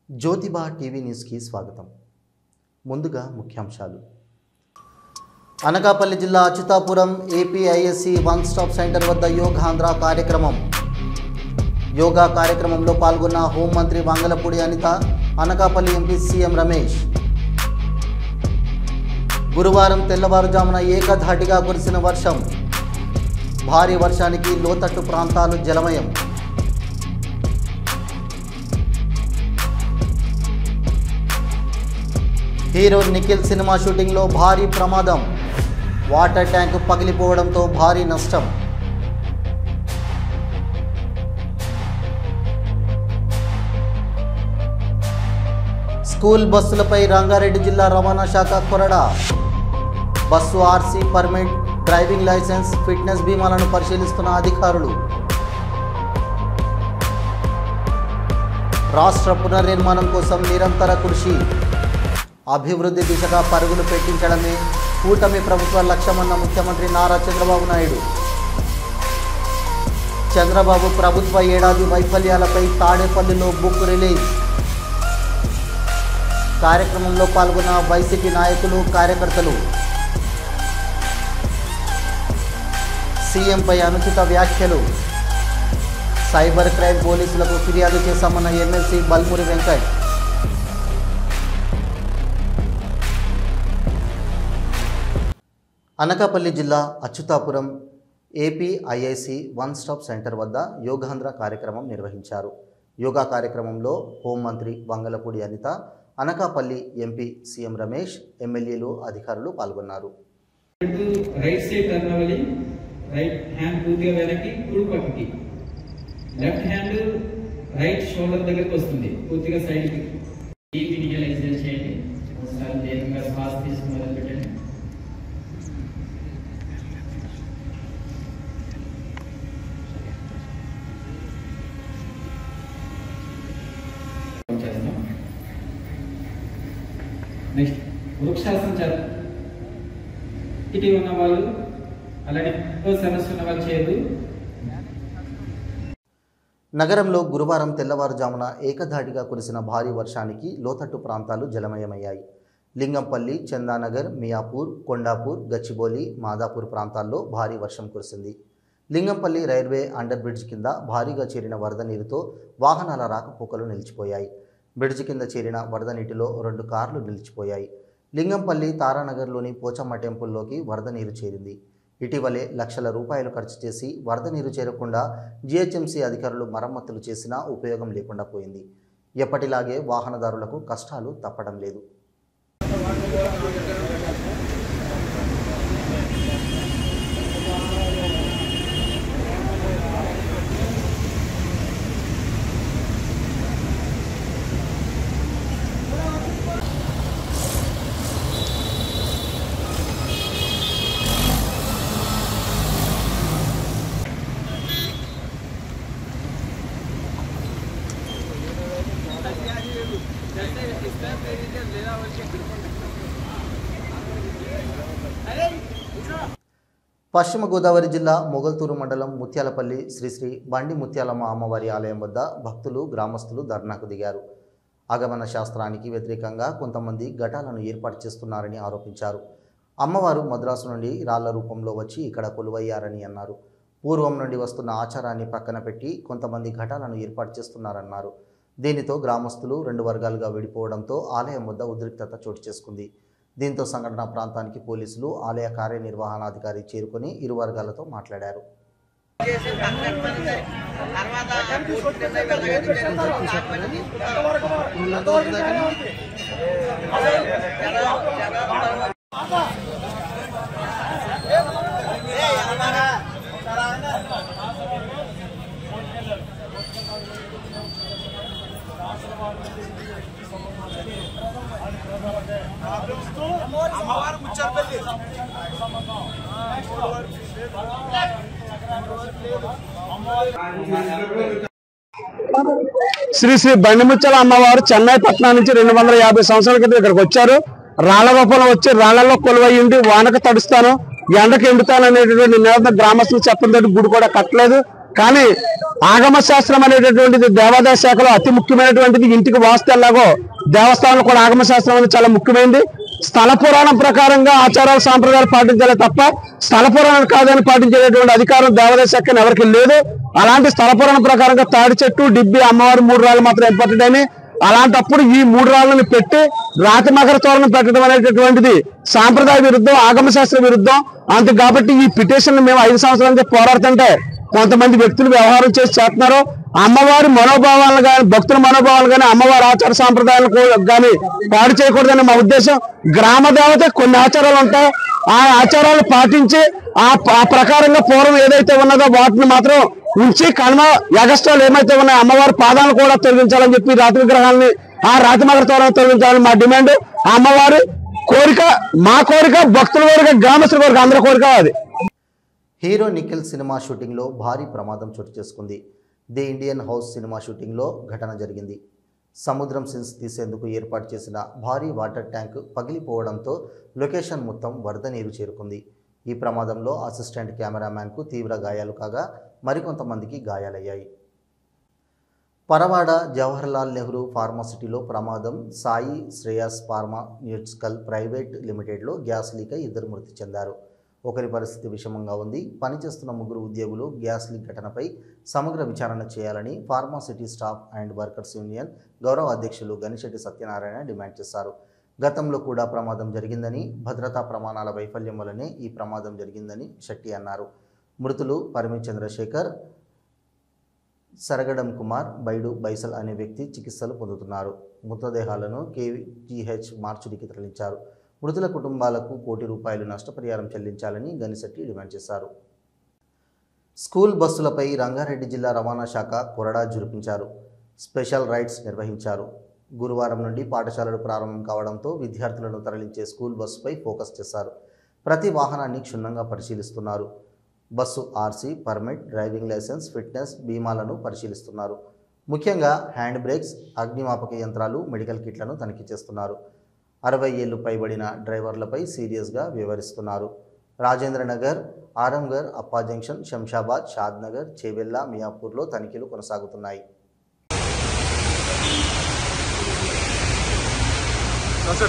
Jyotiba TV న్యూస్కి స్వాగతం. ముందుగా ముఖ్యాంశాలు. అనకాపల్లి జిల్లా Achyutapuram APIIC one stop centre వద్ద యోగాంధ్ర కార్యక్రమం. యోగా కార్యక్రమంలో పాల్గొన్న హోంమంత్రి వంగలపూడి అనిత, అనకాపల్లి ఎంపీ సీఎం రమేష్. గురువారం తెల్లవారుజామున ఏకధాటిగా కురిసిన వర్షం. భారీ వర్షానికి లోతట్టు ప్రాంతాలు జలమయం. హీరో నిఖిల్ సినిమా షూటింగ్లో భారీ ప్రమాదం. వాటర్ ట్యాంక్ పగిలిపోవడంతో భారీ నష్టం. స్కూల్ బస్సులపై రంగారెడ్డి జిల్లా రవాణా శాఖ కొరడా. Bus RC, permit, driving licence, fitness బీమాలను పరిశీలిస్తున్న అధికారులు. రాష్ట్ర పునర్నిర్మాణం కోసం నిరంతర కృషి. అభివృద్ధి దిశగా పరుగులు పెట్టించడమే కూటమి ప్రభుత్వ లక్ష్యమన్న ముఖ్యమంత్రి నారా చంద్రబాబు నాయుడు. చంద్రబాబు ప్రభుత్వ ఏడాది వైఫల్యాలపై తాడేపల్లిలో బుక్ రిలీజ్. కార్యక్రమంలో పాల్గొన్న వైసీపీ నాయకులు, కార్యకర్తలు. సీఎంపై అనుచిత వ్యాఖ్యలు. సైబర్ క్రైమ్ పోలీసులకు ఫిర్యాదు చేశామన్న ఎమ్మెల్సీ బల్మూరి వెంకట్. అనకాపల్లి జిల్లా Achyutapuram APIIC one stop centre వద్ద యోగాంధ్ర కార్యక్రమం నిర్వహించారు. యోగా కార్యక్రమంలో హోంమంత్రి వంగలపూడి అనిత, అనకాపల్లి ఎంపీ సీఎం రమేష్, ఎమ్మెల్యేలు, అధికారులు పాల్గొన్నారు. రైట్ సైడ్ టర్న్ అవ్వాలి. రైట్ హ్యాండ్ పూర్తిగా వెనక్కి, కుడి పక్కకి. లెఫ్ట్ హ్యాండ్ రైట్ షోల్డర్ దగ్గరికి వస్తుంది, పూర్తిగా సైడ్కి. డీప్ ఇనిషియల్ ఎక్సర్సైజ్ చేయండి. ఒకసారి దీర్ఘంగా శ్వాస తీసుకుని మొదలు పెట్టండి. నెక్స్ట్ వృక్షాసనం చేద్దాం. ఇటు ఉన్న వాళ్ళు అలాగే సమస్య ఉన్న వాళ్ళు చేయదు. నగరంలో గురువారం తెల్లవారుజామున ఏకధాటిగా కురిసిన భారీ వర్షానికి లోతట్టు ప్రాంతాలు జలమయమయ్యాయి. లింగంపల్లి, చందానగర్, మియాపూర్, కొండాపూర్, గచ్చిబౌలి, మాదాపూర్ ప్రాంతాల్లో భారీ వర్షం కురిసింది. లింగంపల్లి రైల్వే అండర్ బ్రిడ్జ్ కింద భారీగా చేరిన వరద నీరుతో వాహనాల రాకపోకలు నిలిచిపోయాయి. బ్రిడ్జ్ కింద చేరిన వరద నీటిలో 2 కార్లు నిలిచిపోయాయి. లింగంపల్లి తారానగర్లోని పోచమ్మ టెంపుల్లోకి వరద నీరు చేరింది. ఇటీవలే లక్షల రూపాయలు ఖర్చు చేసి వరద నీరు చేరకుండా జీహెచ్ఎంసీ అధికారులు మరమ్మతులు చేసినా ఉపయోగం లేకుండా పోయింది. ఎప్పటిలాగే వాహనదారులకు కష్టాలు తప్పడం లేదు. పశ్చిమ గోదావరి జిల్లా మొగల్తూరు మండలం ముత్యాలపల్లి శ్రీ బండి ముత్యాలమ్మ అమ్మవారి ఆలయం వద్ద భక్తులు, గ్రామస్తులు ధర్నాకు దిగారు. ఆగమన శాస్త్రానికి వ్యతిరేకంగా కొంతమంది ఘటాలను ఏర్పాటు చేస్తున్నారని ఆరోపించారు. అమ్మవారు మద్రాసు నుండి రాళ్ల రూపంలో వచ్చి ఇక్కడ కొలువయ్యారని అన్నారు. పూర్వం నుండి వస్తున్న ఆచారాన్ని పక్కన పెట్టి కొంతమంది ఘటాలను ఏర్పాటు చేస్తున్నారన్నారు. దీనితో గ్రామస్తులు 2 వర్గాలుగా విడిపోవడంతో ఆలయం వద్ద ఉద్రిక్తత చోటు చేసుకుంది. దీంతో సంఘటనా ప్రాంతానికి పోలీసులు, ఆలయ కార్యనిర్వహణాధికారి చేరుకొని ఇరు వర్గాలతో మాట్లాడారు. శ్రీ బండి ముత్యాల అమ్మవారు చెన్నై పట్నం నుంచి 250 సంవత్సరాల క్రితం ఇక్కడికి వచ్చారు. రాళ్ల రూపంలో వచ్చి రాళ్లలో కొలువయ్యిండి వానకు తడుస్తాను, ఎండకు ఎండుతాను అనేటువంటి నినాదం గ్రామస్తులు చెప్పడంతో గుడి కూడా కట్టలేదు. కానీ ఆగమ శాస్త్రం అనేటటువంటిది దేవాదాయ శాఖలో అతి ముఖ్యమైనటువంటిది. ఇంటికి వాస్తు ఎలాగో దేవస్థానంలో కూడా ఆగమ శాస్త్రం అనేది చాలా ముఖ్యమైనది. స్థల పురాణం ప్రకారంగా ఆచారాలు సాంప్రదాయాలు పాటించాలి తప్ప స్థల పురాణం కాదని పాటించేటటువంటి అధికారం దేవాదాయ శాఖ ఎవరికి లేదు. అలాంటి స్థల పురాణం ప్రకారంగా తాడి చెట్టు, డిబ్బి, అమ్మవారి 3 రాళ్ళు మాత్రం ఇంపార్టెంట్ అని, అలాంటప్పుడు ఈ 3 రాళ్ళని పెట్టి రాతి మకర తోరణం పెట్టడం అనేటటువంటిది సాంప్రదాయ విరుద్ధం, ఆగమ శాస్త్ర విరుద్ధం. అంతే కాబట్టి ఈ పిటిషన్ మేము 5 సంవత్సరాల నుంచి పోరాడుతుంటే కొంతమంది వ్యక్తులు వ్యవహారం చేసి చేస్తున్నారు. అమ్మవారి మనోభావాలను కానీ, భక్తుల మనోభావాలు కానీ, అమ్మవారి ఆచార సాంప్రదాయాలను కానీ పాడు చేయకూడదని మా ఉద్దేశం. గ్రామ దేవత కొన్ని ఆచారాలు ఉంటాయి, ఆ ఆచారాలు పాటించి ఆ ప్రకారంగా పూర్వం ఏదైతే ఉన్నదో వాటిని మాత్రం ఉంచి కర్మ యగస్టాలు ఏమైతే ఉన్నాయో అమ్మవారి పాదాలను కూడా తొలగించాలని చెప్పి రాతి విగ్రహాలని ఆ రాతి మకర తోరణం తొలగించాలని మా డిమాండ్. అమ్మవారి కోరిక, మా కోరిక, భక్తుల కోరిక, గ్రామస్తుల కోరిక, అందరి కోరిక అది. హీరో నిఖిల్ సినిమా షూటింగ్లో భారీ ప్రమాదం చోటు చేసుకుంది. ది ఇండియన్ హౌస్ సినిమా షూటింగ్లో ఘటన జరిగింది. సముద్రం సీన్స్ తీసేందుకు ఏర్పాటు చేసిన భారీ వాటర్ ట్యాంక్ పగిలిపోవడంతో లొకేషన్ మొత్తం వరద నీరు చేరుకుంది. ఈ ప్రమాదంలో అసిస్టెంట్ కెమెరామ్యాన్కు తీవ్ర గాయాలు కాగా మరికొంతమందికి గాయాలయ్యాయి. పరవాడ జవహర్లాల్ నెహ్రూ ఫార్మాసిటీలో ప్రమాదం. Sai Shreyas pharma nutraceutical private లిమిటెడ్లో గ్యాస్ లీక్ అయి 2 మృతి చెందారు. ఒకరి పరిస్థితి విషమంగా ఉంది. పనిచేస్తున్న 3 ఉద్యోగులు గ్యాస్ లీక్ ఘటనపై సమగ్ర విచారణ చేయాలని pharma city staff and workers union గౌరవ అధ్యక్షులు గనిశెట్టి సత్యనారాయణ డిమాండ్ చేశారు. గతంలో కూడా ప్రమాదం జరిగిందని, భద్రతా ప్రమాణాల వైఫల్యం వల్లనే ఈ ప్రమాదం జరిగిందని శెట్టి అన్నారు. మృతులు పరిమి చంద్రశేఖర్, సరగడం కుమార్, బైడు బైసల్ అనే వ్యక్తి చికిత్సలు పొందుతున్నారు. మృతదేహాలను కేజీహెచ్ మార్చురికి తరలించారు. మృతుల కుటుంబాలకు ₹1 కోటి నష్టపరిహారం చెల్లించాలని గనిశెట్టి డిమాండ్ చేశారు. స్కూల్ బస్సులపై రంగారెడ్డి జిల్లా రవాణా శాఖ కొరడా జురిపించారు. స్పెషల్ రైడ్స్ నిర్వహించారు. గురువారం నుండి పాఠశాలలు ప్రారంభం కావడంతో విద్యార్థులను తరలించే స్కూల్ బస్సుపై ఫోకస్ చేశారు. ప్రతి వాహనాన్ని క్షుణ్ణంగా పరిశీలిస్తున్నారు. Bus RC, permit, driving licence, fitness, బీమాలను పరిశీలిస్తున్నారు. ముఖ్యంగా హ్యాండ్ బ్రేక్స్, అగ్నిమాపక యంత్రాలు, మెడికల్ కిట్లను తనిఖీ చేస్తున్నారు. 60 ఏళ్లు పైబడిన డ్రైవర్లపై సీరియస్గా వ్యవహరిస్తున్నారు. రాజేంద్రనగర్, ఆరంగర్, అప్పా జంక్షన్, శంషాబాద్, షాద్నగర్, చేవెల్లా, మియాపూర్లో తనిఖీలు కొనసాగుతున్నాయి.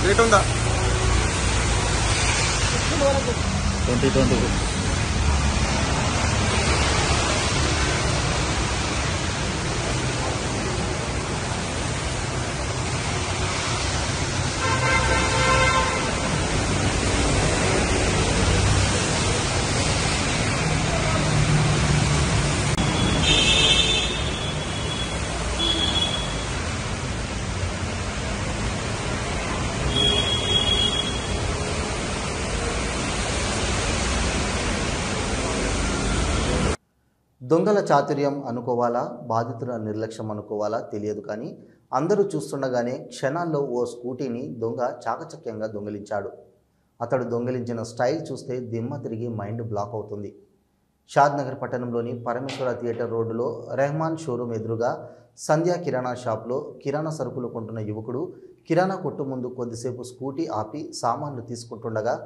డేట్ ఉందా 2020 దొంగల చాతుర్యం అనుకోవాలా, బాధితుల నిర్లక్ష్యం అనుకోవాలా తెలియదు, కానీ అందరూ చూస్తుండగానే క్షణాల్లో ఓ స్కూటీని దొంగ చాకచక్యంగా దొంగిలించాడు. అతడు దొంగిలించిన స్టైల్ చూస్తే దిమ్మ తిరిగి మైండ్ బ్లాక్ అవుతుంది. షాద్నగర్ పట్టణంలోని పరమేశ్వర థియేటర్ రోడ్డులో రెహమాన్ షోరూమ్ ఎదురుగా సంధ్యా కిరాణా షాప్లో కిరాణా సరుకులు కొంటున్న యువకుడు కిరాణా కొట్టు ముందు కొద్దిసేపు స్కూటీ ఆపి సామాన్లు తీసుకుంటుండగా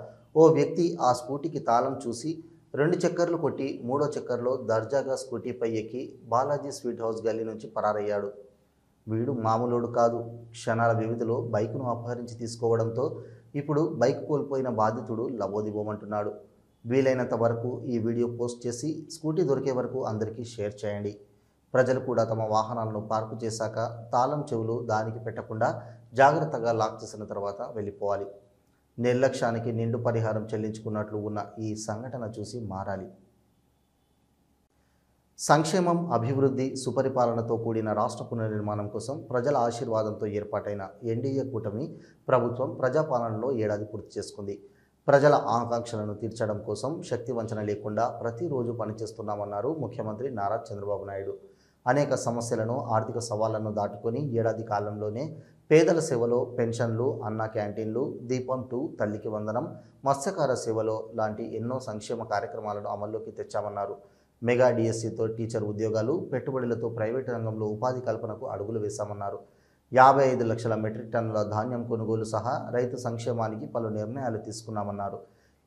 ఓ వ్యక్తి ఆ స్కూటీకి తాళం చూసి 2 చక్కర్లు కొట్టి 3వ చక్కర్లో దర్జాగా స్కూటీపై ఎక్కి బాలాజీ స్వీట్ హౌస్ గల్లీ నుంచి పరారయ్యాడు. వీడు మామూలుడు కాదు. క్షణాల వ్యవధిలో బైక్ను అపహరించి తీసుకోవడంతో ఇప్పుడు బైక్ కోల్పోయిన బాధితుడు లబోదిబోమంటున్నాడు. వీలైనంత వరకు ఈ వీడియో పోస్ట్ చేసి స్కూటీ దొరికే వరకు అందరికీ షేర్ చేయండి. ప్రజలు కూడా తమ వాహనాలను పార్కు చేశాక తాళం చెవులు దానికి పెట్టకుండా జాగ్రత్తగా లాక్ చేసిన తర్వాత వెళ్ళిపోవాలి. నిర్లక్ష్యానికి నిండు పరిహారం చెల్లించుకున్నట్లు ఉన్న ఈ సంఘటన చూసి మారాలి. సంక్షేమం, అభివృద్ధి, సుపరిపాలనతో కూడిన రాష్ట్ర పునర్నిర్మాణం కోసం ప్రజల ఆశీర్వాదంతో ఏర్పాటైన ఎన్డీఏ కూటమి ప్రభుత్వం ప్రజాపాలనలో ఏడాది పూర్తి చేసుకుంది. ప్రజల ఆకాంక్షలను తీర్చడం కోసం శక్తి వంచన లేకుండా ప్రతిరోజు పనిచేస్తున్నామన్నారు ముఖ్యమంత్రి నారా చంద్రబాబు నాయుడు. అనేక సమస్యలను, ఆర్థిక సవాళ్లను దాటుకొని ఏడాది కాలంలోనే పేదల సేవలో పెన్షన్లు, అన్నా క్యాంటీన్లు, దీపం 2, తల్లికి వందనం, మత్స్యకార సేవలో లాంటి ఎన్నో సంక్షేమ కార్యక్రమాలను అమల్లోకి తెచ్చామన్నారు. మెగా డిఎస్సితో టీచర్ ఉద్యోగాలు, పెట్టుబడులతో ప్రైవేటు రంగంలో ఉపాధి కల్పనకు అడుగులు వేశామన్నారు. 55 లక్షల మెట్రిక్ టన్నుల ధాన్యం కొనుగోలు సహా రైతు సంక్షేమానికి పలు నిర్ణయాలు తీసుకున్నామన్నారు.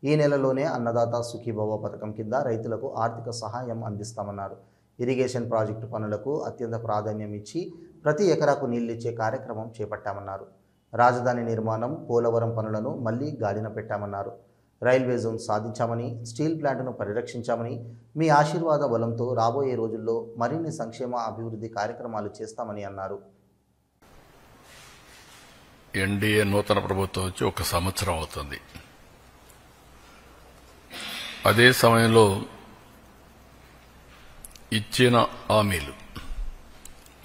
ఈ నెలలోనే అన్నదాత సుఖీభవ పథకం కింద రైతులకు ఆర్థిక సహాయం అందిస్తామన్నారు. ఇరిగేషన్ ప్రాజెక్టు పనులకు అత్యంత ప్రాధాన్యం ఇచ్చి ప్రతి ఎకరాకు నీళ్లిచ్చే కార్యక్రమం చేపట్టామన్నారు. రాజధాని నిర్మాణం, పోలవరం పనులను మళ్లీ గాడిన పెట్టామన్నారు. రైల్వే జోన్ సాధించామని, స్టీల్ ప్లాంట్ను పరిరక్షించామని, మీ ఆశీర్వాద బలంతో రాబోయే రోజుల్లో మరిన్ని సంక్షేమ అభివృద్ధి కార్యక్రమాలు చేస్తామని అన్నారు. ఎన్డీఏ నూతన ప్రభుత్వం వచ్చి 1 సంవత్సరం అవుతుంది. అదే సమయంలో ఇచ్చిన హామీలు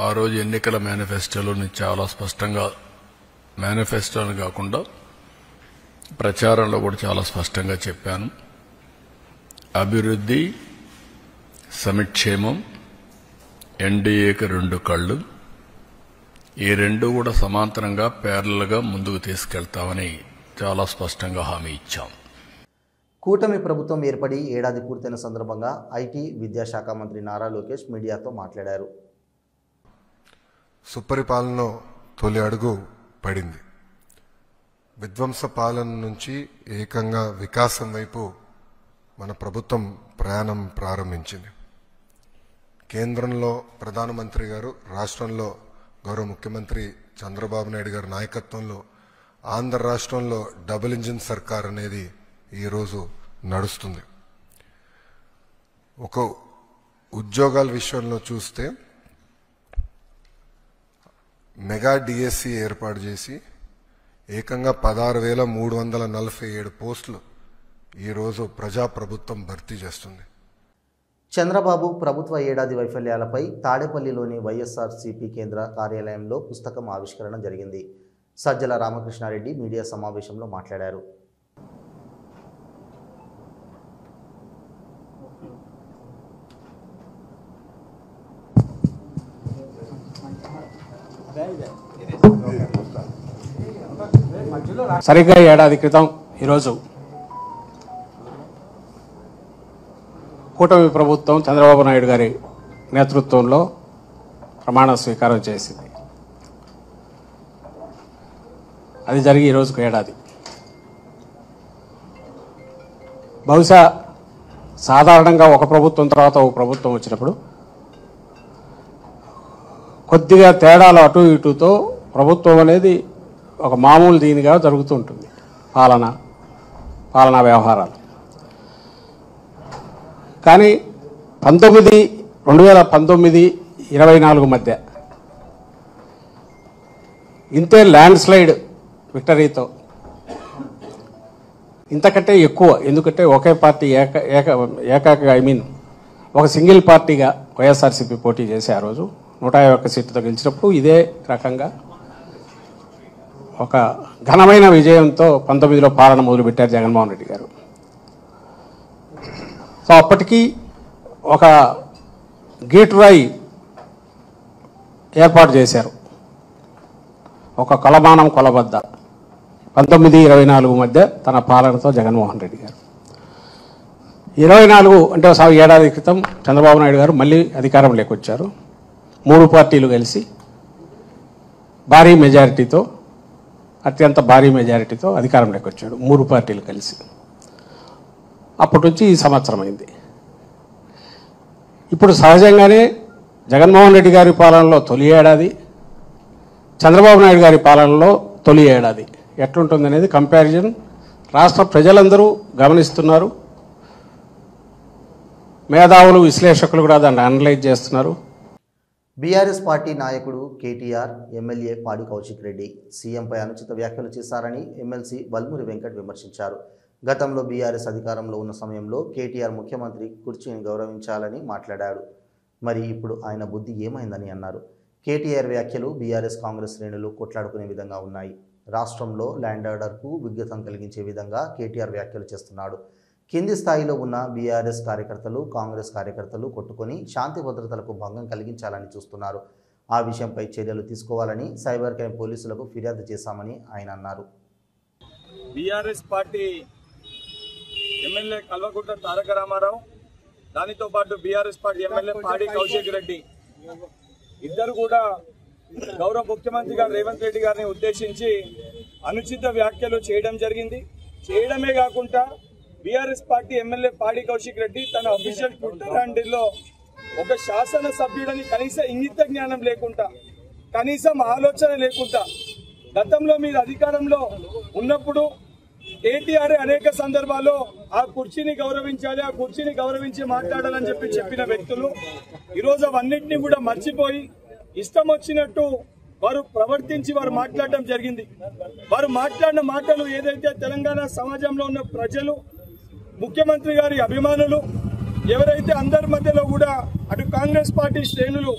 ఆ రోజు ఎన్నికల మేనిఫెస్టోలోని చాలా స్పష్టంగా, మేనిఫెస్టోని కాకుండా ప్రచారంలో కూడా చాలా స్పష్టంగా చెప్పాను. అభివృద్ధి, సంక్షేమం, ఎన్డీఏకి 2 కళ్ళు, ఈ 2 కూడా సమాంతరంగా ప్యారలల్గా ముందుకు తీసుకెళ్తామని చాలా స్పష్టంగా హామీ ఇచ్చాం. కూటమి ప్రభుత్వం ఏర్పడి ఏడాది పూర్తయిన సందర్భంగా ఐటీ విద్యాశాఖ మంత్రి నారా లోకేష్ మీడియాతో మాట్లాడారు. సుపరిపాలన తొలి అడుగు పడింది. విధ్వంస పాలన నుంచి ఏకంగా వికాసం వైపు మన ప్రభుత్వం ప్రయాణం ప్రారంభించింది. కేంద్రంలో ప్రధానమంత్రి గారు, రాష్ట్రంలో గౌరవ ముఖ్యమంత్రి చంద్రబాబు నాయుడు గారి నాయకత్వంలో ఆంధ్ర రాష్ట్రంలో డబుల్ ఇంజిన్ సర్కార్ అనేది ఈరోజు నడుస్తుంది. ఒక ఉద్యోగాల విషయంలో చూస్తే మెగా డిఎస్సి ఏర్పాటు చేసి ఏకంగా 16,347 పోస్టులు ఈరోజు ప్రజాప్రభుత్వం భర్తీ చేస్తుంది. చంద్రబాబు ప్రభుత్వ ఏడాది వైఫల్యాలపై తాడేపల్లిలోని వైఎస్ఆర్సీపీ కేంద్ర కార్యాలయంలో పుస్తకం ఆవిష్కరణ జరిగింది. సజ్జల రామకృష్ణారెడ్డి మీడియా సమావేశంలో మాట్లాడారు. సరిగ్గా ఏడాది క్రితం ఈరోజు కూటమి ప్రభుత్వం చంద్రబాబు నాయుడు గారి నేతృత్వంలో ప్రమాణ స్వీకారం చేసింది. అది జరిగి ఈరోజుకు ఏడాది. బహుశా సాధారణంగా ఒక ప్రభుత్వం తర్వాత ఒక ప్రభుత్వం వచ్చినప్పుడు కొద్దిగా తేడాలు అటు ఇటుతో ప్రభుత్వం అనేది ఒక మామూలు దీనిగా జరుగుతూ ఉంటుంది. పాలనా వ్యవహారాలు. కానీ 2019-24 మధ్య ఇంతే ల్యాండ్ స్లైడ్ విక్టరీతో ఇంతకంటే ఎక్కువ, ఎందుకంటే ఒకే పార్టీ ఒక సింగిల్ పార్టీగా వైఎస్ఆర్సీపీ పోటీ చేసి ఆ రోజు 151 సీట్లతో గెలిచినప్పుడు ఇదే రకంగా ఒక ఘనమైన విజయంతో 19లో పాలన మొదలుపెట్టారు జగన్మోహన్ రెడ్డి గారు. సో అప్పటికి ఒక గీటురాయి ఏర్పాటు చేశారు, ఒక కొలమానం కొలబద్ద 19-24 మధ్య తన పాలనతో జగన్మోహన్ రెడ్డి గారు. 24 అంటే ఏడాది క్రితం చంద్రబాబు నాయుడు గారు మళ్ళీ అధికారంలోకి వచ్చారు. 3 పార్టీలు కలిసి భారీ మెజారిటీతో, అత్యంత భారీ మెజారిటీతో అధికారంలోకి వచ్చాడు. 3 పార్టీలు కలిసి. అప్పటి నుంచి ఈ సంవత్సరం అయింది. ఇప్పుడు సహజంగానే జగన్మోహన్ రెడ్డి గారి పాలనలో తొలి ఏడాది, చంద్రబాబు నాయుడు గారి పాలనలో తొలి ఏడాది ఎట్లుంటుందనేది కంపారిజన్ రాష్ట్ర ప్రజలందరూ గమనిస్తున్నారు. మేధావులు, విశ్లేషకులు కూడా దాన్ని అనలైజ్ చేస్తున్నారు. బీఆర్ఎస్ పార్టీ నాయకుడు కేటీఆర్, ఎమ్మెల్యే పాడి కౌశిక్ రెడ్డి సీఎంపై అనుచిత వ్యాఖ్యలు చేశారని ఎమ్మెల్సీ బల్మూరి వెంకట్ విమర్శించారు. గతంలో బీఆర్ఎస్ అధికారంలో ఉన్న సమయంలో కేటీఆర్ ముఖ్యమంత్రి కుర్చీని గౌరవించాలని మాట్లాడాడు. మరి ఇప్పుడు ఆయన బుద్ధి ఏమైందని అన్నారు. కేటీఆర్ వ్యాఖ్యలు బీఆర్ఎస్ కాంగ్రెస్ శ్రేణులు కొట్లాడుకునే విధంగా ఉన్నాయి. రాష్ట్రంలో ల్యాండ్ ఆర్డర్కు విఘాతం కలిగించే విధంగా కేటీఆర్ వ్యాఖ్యలు చేస్తున్నాడు. కింది స్థాయిలో ఉన్న బీఆర్ఎస్ కార్యకర్తలు, కాంగ్రెస్ కార్యకర్తలు కొట్టుకొని శాంతి భద్రతలకు భంగం కలిగించాలని చూస్తున్నారు. ఆ విషయంపై చర్యలు తీసుకోవాలని సైబర్ క్రైమ్ పోలీసులకు ఫిర్యాదు చేశామని ఆయన అన్నారు. BRS party MLA Kalvakuntla Taraka Ramarao, దానితో పాటు బీఆర్ఎస్ పార్టీ ఎమ్మెల్యే పాడి కౌశిక్ రెడ్డి ఇద్దరు కూడా గౌరవ ముఖ్యమంత్రి గారు రేవంత్ రెడ్డి గారిని ఉద్దేశించి అనుచిత వ్యాఖ్యలు చేయడం జరిగింది. చేయడమే కాకుండా బీఆర్ఎస్ పార్టీ ఎమ్మెల్యే పాడి కౌశిక్ రెడ్డి తన అఫీషియల్ ట్విట్టర్ హ్యాండిల్లో ఒక శాసన సభ్యుడని కనీస ఇంగిత జ్ఞానం లేకుండా, కనీసం ఆలోచన లేకుండా, గతంలో మీరు అధికారంలో ఉన్నప్పుడు కేటీఆర్ అనేక సందర్భాల్లో ఆ కుర్చీని గౌరవించాలి, ఆ కుర్చీని గౌరవించి మాట్లాడాలని చెప్పిన వ్యక్తులు ఈరోజు అవన్నింటినీ కూడా మర్చిపోయి ఇష్టం వచ్చినట్టు వారు ప్రవర్తించి వారు మాట్లాడడం జరిగింది. వారు మాట్లాడిన మాటలు ఏదైతే తెలంగాణ సమాజంలో ఉన్న ప్రజలు, ముఖ్యమంత్రి గారి అభిమానులు ఎవరైతే అందరి మధ్యలో కూడా అటు కాంగ్రెస్ పార్టీ శ్రేణులు,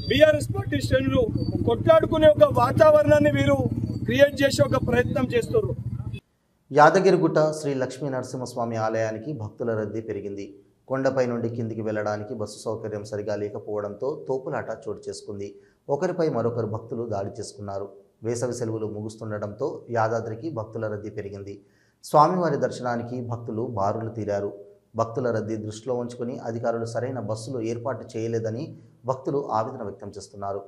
బీఆర్ఎస్ పార్టీ శ్రేణులు కొట్లాడుకునే ఒక వాతావరణాన్ని వీరు క్రియేట్ చేసే ఒక ప్రయత్నం చేస్తున్నారు. యాదగిరిగుట్ట శ్రీ లక్ష్మీ నరసింహస్వామి ఆలయానికి భక్తుల రద్దీ పెరిగింది. కొండపై నుండి కిందికి వెళ్లడానికి బస్సు సౌకర్యం సరిగా లేకపోవడంతో తోపులాట చోటు చేసుకుంది. ఒకరిపై మరొకరు భక్తులు దాడి చేసుకున్నారు. వేసవి సెలవులు ముగుస్తుండటంతో యాదాద్రికి భక్తుల రద్దీ పెరిగింది. స్వామివారి దర్శనానికి భక్తులు బారులు తీరారు. భక్తుల రద్దీ దృష్టిలో ఉంచుకుని అధికారులు సరైన బస్సులు ఏర్పాటు చేయలేదని భక్తులు ఆవేదన వ్యక్తం చేస్తున్నారు.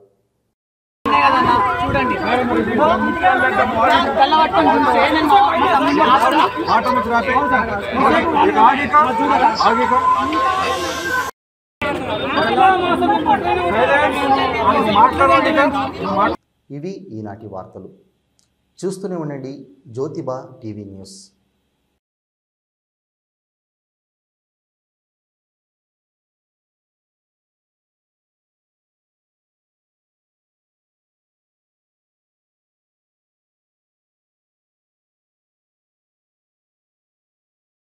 ఇవి ఈనాటి వార్తలు. చూస్తూనే ఉండండి జ్యోతిబా టీవీ న్యూస్.